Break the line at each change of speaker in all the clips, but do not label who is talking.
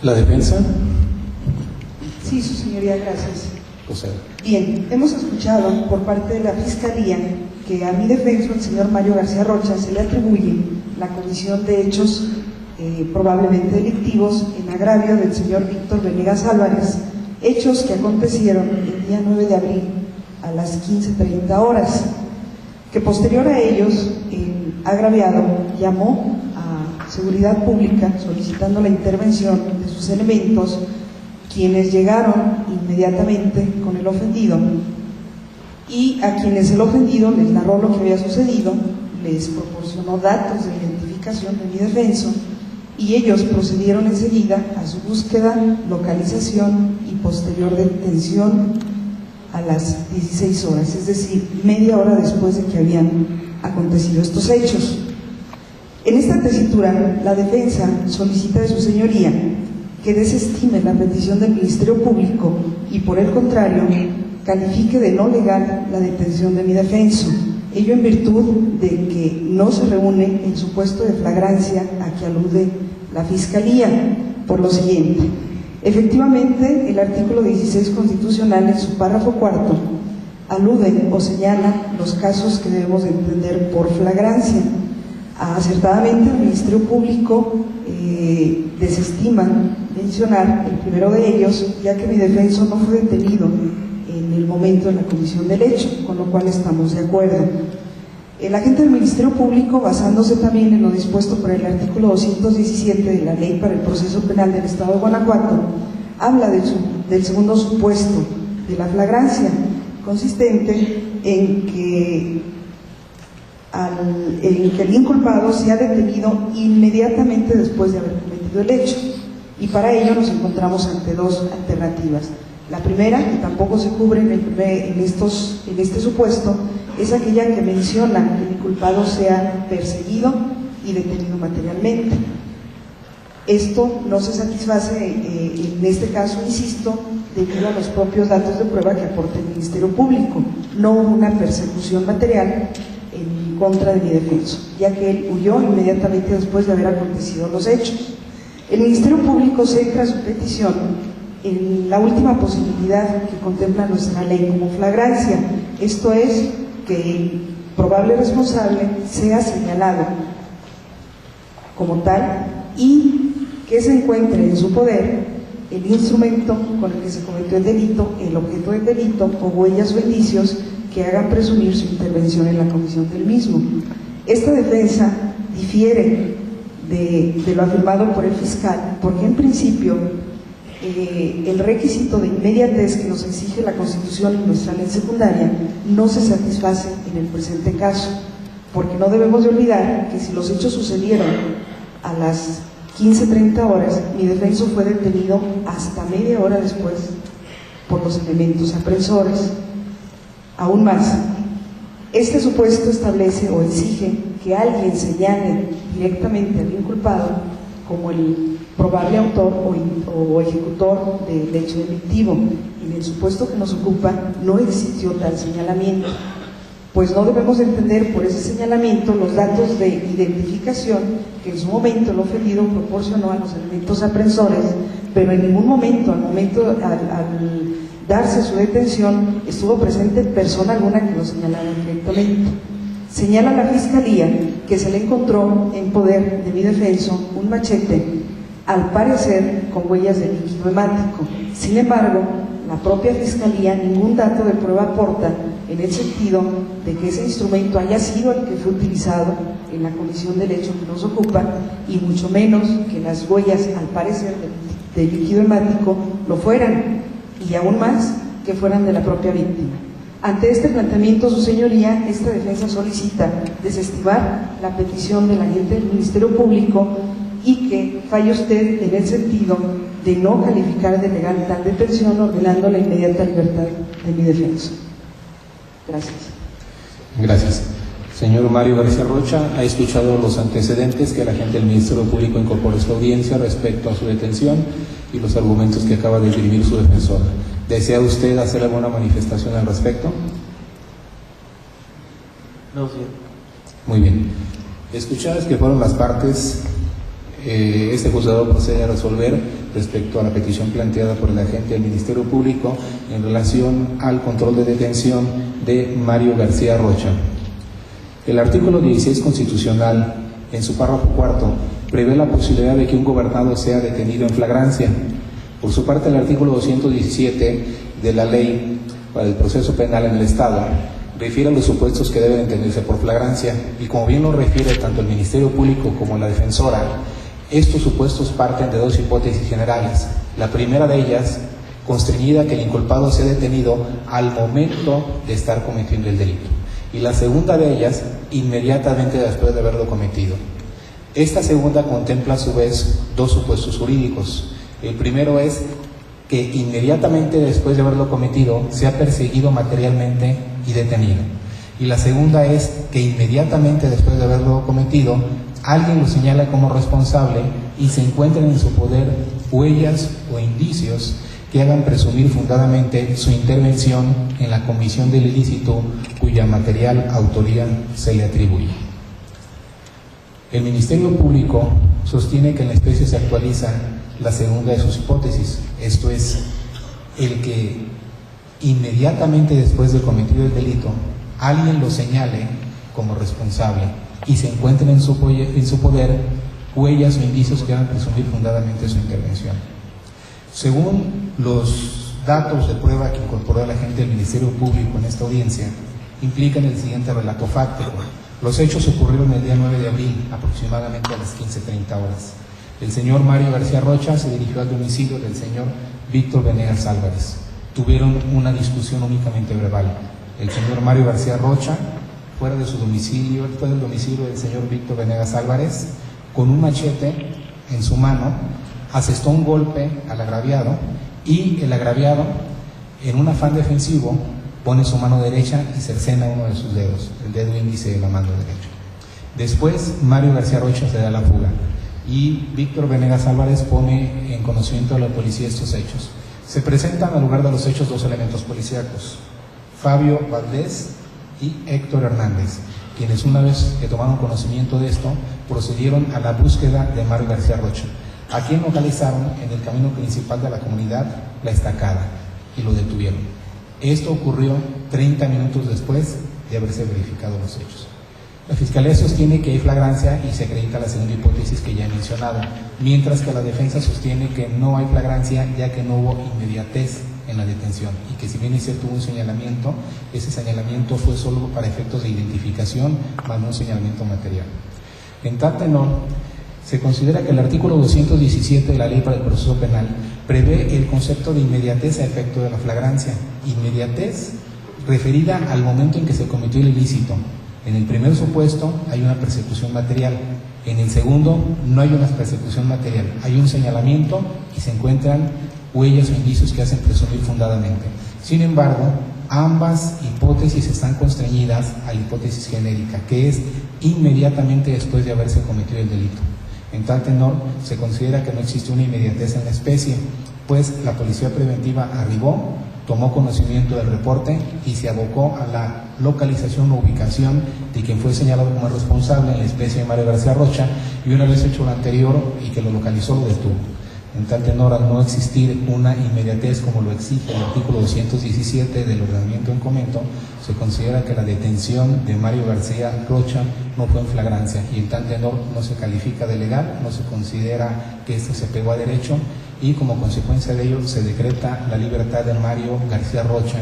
¿La defensa?
Sí, su señoría, gracias.
Proceda.
Bien, hemos escuchado por parte de la Fiscalía que a mi defenso, el señor Mario García Rocha, se le atribuye la comisión de hechos probablemente delictivos en agravio del señor Víctor Venegas Álvarez, hechos que acontecieron el día 9 de abril a las 15:30 horas, que posterior a ellos el agraviado llamó a Seguridad Pública solicitando la intervención de sus elementos, quienes llegaron inmediatamente con el ofendido y a quienes el ofendido les narró lo que había sucedido, les proporcionó datos de identificación de mi defenso y ellos procedieron enseguida a su búsqueda, localización y posterior detención a las 16 horas, es decir, media hora después de que habían acontecido estos hechos. En esta tesitura, la defensa solicita de su señoría que desestime la petición del Ministerio Público y, por el contrario, califique de no legal la detención de mi defenso, ello en virtud de que no se reúne el supuesto de flagrancia a que alude la Fiscalía, por lo siguiente. Efectivamente, el artículo 16 constitucional, en su párrafo cuarto, alude o señala los casos que debemos de entender por flagrancia. Acertadamente, el Ministerio Público desestima mencionar el primero de ellos, ya que mi defenso no fue detenido en el momento de la comisión del hecho, con lo cual estamos de acuerdo. El agente del Ministerio Público, basándose también en lo dispuesto por el artículo 217 de la Ley para el Proceso Penal del Estado de Guanajuato, habla del segundo supuesto de la flagrancia, consistente en que el inculpado se ha detenido inmediatamente después de haber cometido el hecho, y para ello nos encontramos ante dos alternativas. La primera, que tampoco se cubre en este supuesto, es aquella que menciona que el inculpado sea perseguido y detenido materialmente. Esto no se satisface en este caso, insisto, debido a los propios datos de prueba que aporta el Ministerio Público. No hubo una persecución material en contra de mi defenso, ya que él huyó inmediatamente después de haber acontecido los hechos. El Ministerio Público centra su petición en la última posibilidad que contempla nuestra ley como flagrancia, esto es, que el probable responsable sea señalado como tal y que se encuentre en su poder el instrumento con el que se cometió el delito, el objeto del delito o huellas o indicios que hagan presumir su intervención en la comisión del mismo. Esta defensa difiere de lo afirmado por el fiscal, porque en principio el requisito de inmediatez que nos exige la Constitución y nuestra ley secundaria no se satisface en el presente caso, porque no debemos de olvidar que si los hechos sucedieron a las 15:30 horas, mi defenso fue detenido hasta media hora después por los elementos apresores. Aún más, este supuesto establece o exige que alguien señale directamente al inculpado como el probable autor o ejecutor del hecho delictivo. En el supuesto que nos ocupa no existió tal señalamiento, pues no debemos entender por ese señalamiento los datos de identificación que en su momento el ofendido proporcionó a los elementos apresores, pero en ningún momento, al darse su detención, estuvo presente persona alguna que lo señalara directamente. Señala la Fiscalía que se le encontró en poder de mi defenso un machete, al parecer con huellas de líquido hemático. Sin embargo, la propia Fiscalía ningún dato de prueba aporta en el sentido de que ese instrumento haya sido el que fue utilizado en la comisión del hecho que nos ocupa, y mucho menos que las huellas, al parecer, de líquido hemático lo fueran, y aún más que fueran de la propia víctima. Ante este planteamiento, su señoría, esta defensa solicita desestimar la petición del agente del Ministerio Público y que falle usted en el sentido de no calificar de legal tal detención, ordenando la inmediata libertad de mi defenso. Gracias.
Gracias. Señor Mario García Rocha, ha escuchado los antecedentes que el agente del Ministerio Público incorporó a esta audiencia respecto a su detención y los argumentos que acaba de esgrimir su defensor. ¿Desea usted hacer alguna manifestación al respecto?
No, sí.
Muy bien. Escuchadas que fueron las partes este juzgado procede a resolver respecto a la petición planteada por el agente del Ministerio Público en relación al control de detención de Mario García Rocha. El artículo 16 constitucional, en su párrafo cuarto, prevé la posibilidad de que un gobernado sea detenido en flagrancia. Por su parte, el artículo 217 de la Ley para el Proceso Penal en el Estado refiere a los supuestos que deben entenderse por flagrancia, y como bien lo refiere tanto el Ministerio Público como la defensora, estos supuestos parten de dos hipótesis generales. La primera de ellas, constreñida que el inculpado sea detenido al momento de estar cometiendo el delito, y la segunda de ellas, inmediatamente después de haberlo cometido. Esta segunda contempla a su vez dos supuestos jurídicos. El primero es que inmediatamente después de haberlo cometido sea perseguido materialmente y detenido. Y la segunda es que inmediatamente después de haberlo cometido, alguien lo señala como responsable y se encuentren en su poder huellas o indicios que hagan presumir fundadamente su intervención en la comisión del ilícito cuya material autoría se le atribuye. El Ministerio Público sostiene que en la especie se actualiza la segunda de sus hipótesis, esto es, el que inmediatamente después de cometido el delito, alguien lo señale como responsable y se encuentren en su poder huellas o indicios que hagan presumir fundadamente su intervención. Según los datos de prueba que incorporó el agente del Ministerio Público en esta audiencia, implican el siguiente relato fáctico. Los hechos ocurrieron el día 9 de abril, aproximadamente a las 15:30 horas. El señor Mario García Rocha se dirigió al domicilio del señor Víctor Venegas Álvarez. Tuvieron una discusión únicamente verbal. El señor Mario García Rocha, fuera de su domicilio, fuera del domicilio del señor Víctor Venegas Álvarez, con un machete en su mano, asestó un golpe al agraviado, y el agraviado, en un afán defensivo, pone su mano derecha y cercena uno de sus dedos, el dedo índice de la mano derecha. Después, Mario García Rocha se da la fuga y Víctor Venegas Álvarez pone en conocimiento de la policía estos hechos. Se presentan al lugar de los hechos dos elementos policíacos, Fabio Valdés y Héctor Hernández, quienes una vez que tomaron conocimiento de esto, procedieron a la búsqueda de Mario García Rocha, a quien localizaron en el camino principal de la comunidad La Estacada, y lo detuvieron. Esto ocurrió 30 minutos después de haberse verificado los hechos. La Fiscalía sostiene que hay flagrancia y se acredita la segunda hipótesis que ya he mencionado, mientras que la defensa sostiene que no hay flagrancia ya que no hubo inmediatez en la detención y que si bien es cierto hubo un señalamiento, ese señalamiento fue solo para efectos de identificación, más no un señalamiento material. En tal tenor, se considera que el artículo 217 de la Ley para el Proceso Penal prevé el concepto de inmediatez a efecto de la flagrancia. Inmediatez referida al momento en que se cometió el ilícito. En el primer supuesto hay una persecución material, en el segundo no hay una persecución material, hay un señalamiento y se encuentran huellas o indicios que hacen presumir fundadamente. Sin embargo, ambas hipótesis están constreñidas a la hipótesis genérica, que es inmediatamente después de haberse cometido el delito. En tal tenor, se considera que no existe una inmediatez en la especie, pues la policía preventiva arribó, tomó conocimiento del reporte y se abocó a la localización o ubicación de quien fue señalado como responsable en la especie de Mario García Rocha, y una vez hecho lo anterior y que lo localizó, lo detuvo. En tal tenor, al no existir una inmediatez como lo exige el artículo 217 del ordenamiento en comento, se considera que la detención de Mario García Rocha no fue en flagrancia, y en tal tenor no se califica de legal, no se considera que esto se pegó a derecho, y como consecuencia de ello se decreta la libertad de Mario García Rocha,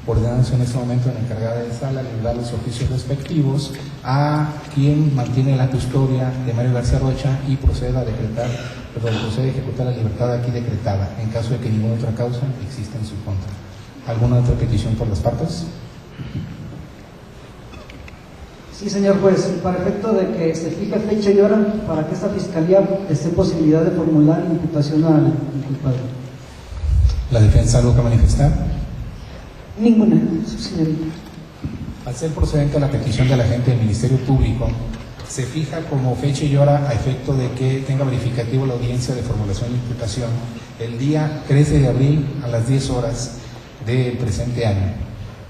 ordenándose en este momento en la encargada de sala librar los oficios respectivos a quien mantiene la custodia de Mario García Rocha y procede a ejecutar la libertad aquí decretada, en caso de que ninguna otra causa exista en su contra. ¿Alguna otra petición por las partes?
Sí, señor juez, para efecto de que se fije fecha y hora para que esta fiscalía esté en posibilidad de formular imputación al inculpado.
¿La defensa algo que manifestar?
Ninguna, su señorita.
Al ser procedente a la petición del agente del Ministerio Público, se fija como fecha y hora a efecto de que tenga verificativo la audiencia de formulación de imputación el día 13 de abril a las 10 horas del presente año,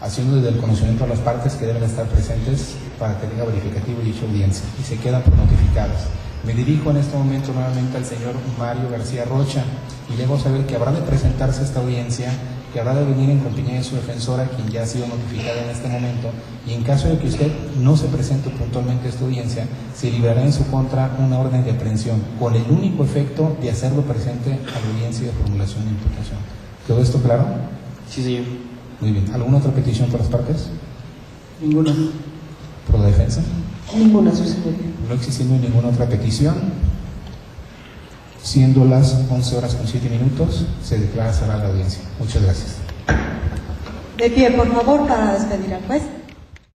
haciendo desde el conocimiento a las partes que deben estar presentes para que tenga verificativo dicha audiencia y se quedan por notificadas. Me dirijo en este momento nuevamente al señor Mario García Rocha y le hago saber que habrá de presentarse a esta audiencia, que habrá de venir en compañía de su defensora, quien ya ha sido notificada en este momento, y en caso de que usted no se presente puntualmente a esta audiencia, se librará en su contra una orden de aprehensión, con el único efecto de hacerlo presente a la audiencia de formulación de imputación. ¿Quedó esto claro?
Sí, señor.
Muy bien. ¿Alguna otra petición por las partes?
Ninguna.
¿Por la defensa?
Ninguna, su señoría.
No existiendo ninguna otra petición, siendo las 11:07, se declara cerrada la audiencia. Muchas gracias.
De pie, por favor, para despedir al juez.